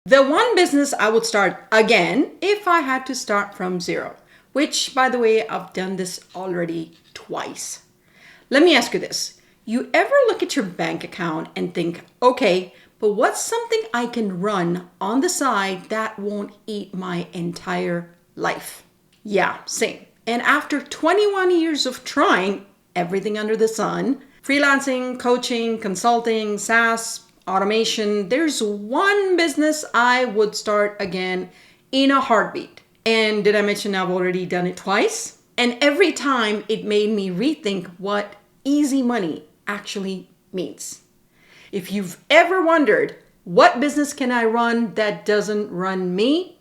The one business I would start again if I had to start from zero, which, by the way, I've done this already twice. Let me ask you this. You ever look at your bank account and think, okay, but what's something I can run on the side that won't eat my entire life? Yeah, same. And after 21 years of trying everything under the sun, freelancing, coaching, consulting, SaaS, automation, there's one business I would start again in a heartbeat. And did I mention I've already done it twice? And every time it made me rethink what easy money actually means. If you've ever wondered, what business can I run that doesn't run me?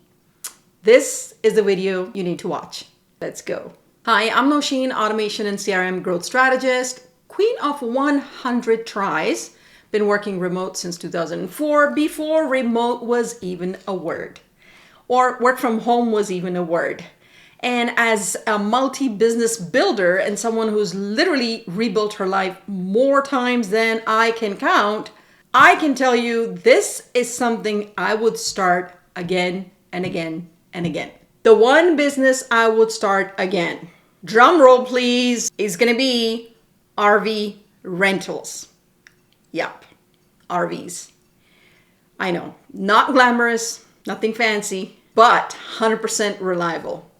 This is the video you need to watch. Let's go. Hi, I'm Nosheen, automation and CRM growth strategist, queen of 100 tries. Been working remote since 2004, before remote was even a word, or work from home was even a word. And as a multi-business builder and someone who's literally rebuilt her life more times than I can count, I can tell you this is something I would start again and again and again. The one business I would start again, drum roll please, is gonna be RV rentals. Yep, RVs. I know, not glamorous, nothing fancy, but 100% reliable,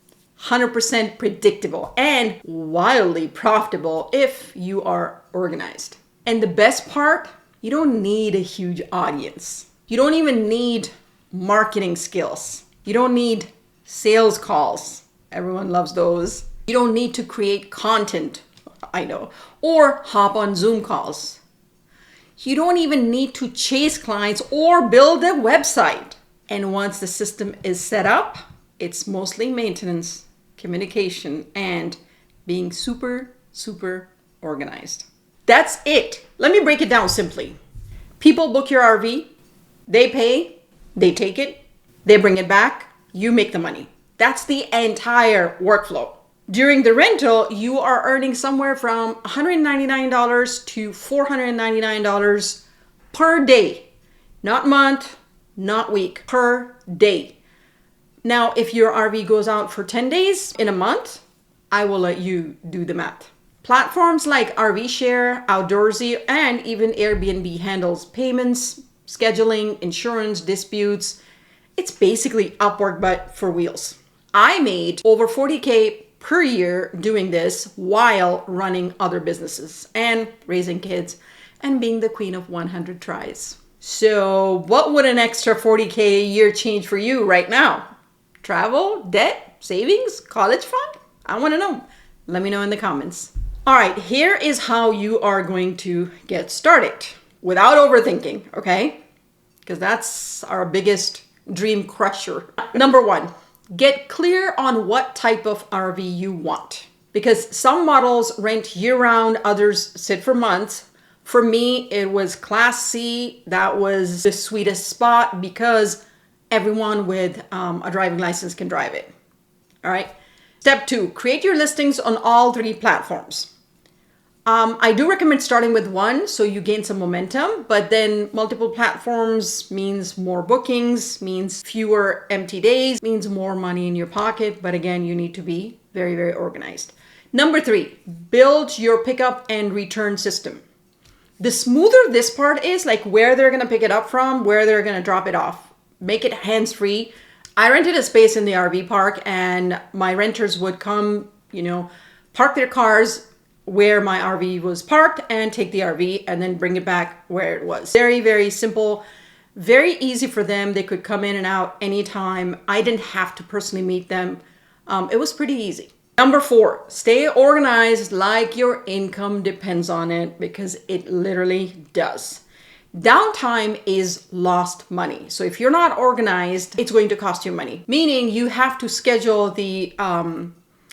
100% predictable, and wildly profitable if you are organized. And the best part, you don't need a huge audience. You don't even need marketing skills. You don't need sales calls. Everyone loves those. You don't need to create content, I know, or hop on Zoom calls. You don't even need to chase clients or build a website. And once the system is set up, it's mostly maintenance, communication, and being super, super organized. That's it. Let me break it down simply. People book your RV, they pay, they take it, they bring it back, you make the money. That's the entire workflow. During the rental, you are earning somewhere from $199 to $499 per day. Not month, not week, per day. Now, if your RV goes out for 10 days in a month, I will let you do the math. Platforms like RV Share, Outdoorsy, and even Airbnb handles payments, scheduling, insurance, disputes. It's basically Upwork, but for wheels. I made over 40K per year doing this while running other businesses and raising kids and being the queen of 100 tries. So what would an extra 40K a year change for you right now? Travel, debt, savings, college fund? I want to know. Let me know in the comments. All right, here is how you are going to get started without overthinking, okay? Because that's our biggest dream crusher. Number one, get clear on what type of RV you want. Because some models rent year-round, others sit for months. For me, it was Class C. That was the sweetest spot because everyone with a driving license can drive it. All right. Step two, create your listings on all 3 platforms. I do recommend starting with one so you gain some momentum, but then multiple platforms means more bookings, means fewer empty days, means more money in your pocket. But again, you need to be very, very organized. Number 3, build your pickup and return system. The smoother this part is, like where they're going to pick it up from, where they're going to drop it off, make it hands-free. I rented a space in the RV park and my renters would come, park their cars where my RV was parked and take the RV and then bring it back where it was. Very, very simple, very easy for them. They could come in and out anytime. I didn't have to personally meet them. It was pretty easy. Number 4, stay organized like your income depends on it, because it literally does. Downtime is lost money. So if you're not organized, it's going to cost you money. Meaning you have to schedule the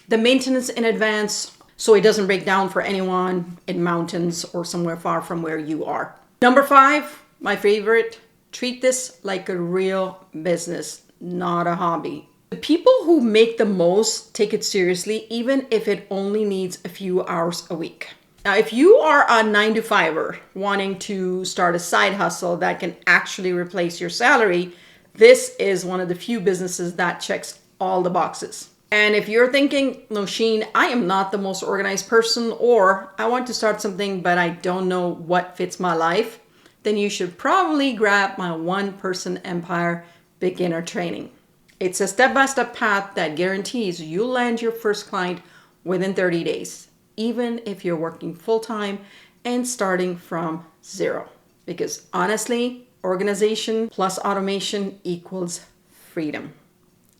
maintenance in advance so it doesn't break down for anyone in mountains or somewhere far from where you are. Number 5, my favorite, treat this like a real business, not a hobby. The people who make the most take it seriously, even if it only needs a few hours a week. Now, if you are a 9-to-5er wanting to start a side hustle that can actually replace your salary, This is one of the few businesses that checks all the boxes. And if you're thinking, no, Sheen, I am not the most organized person, or I want to start something, but I don't know what fits my life, then you should probably grab my one-person empire beginner training. It's a step-by-step path that guarantees you'll land your first client within 30 days, even if you're working full-time and starting from zero. Because honestly, organization plus automation equals freedom.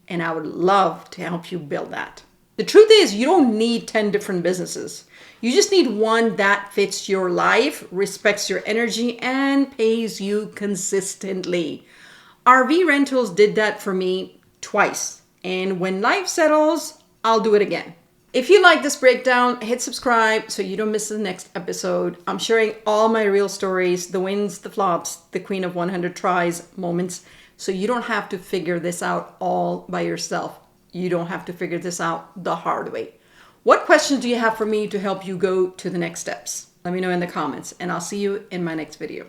And I would love to help you build that. The truth is, you don't need 10 different businesses. You just need one that fits your life, respects your energy, and pays you consistently. RV rentals did that for me twice. And when life settles, I'll do it again. If you like this breakdown, hit subscribe so you don't miss the next episode. I'm sharing all my real stories, the wins, the flops, the queen of 100 tries moments, so you don't have to figure this out all by yourself. You don't have to figure this out the hard way. What questions do you have for me to help you go to the next steps? Let me know in the comments, and I'll see you in my next video.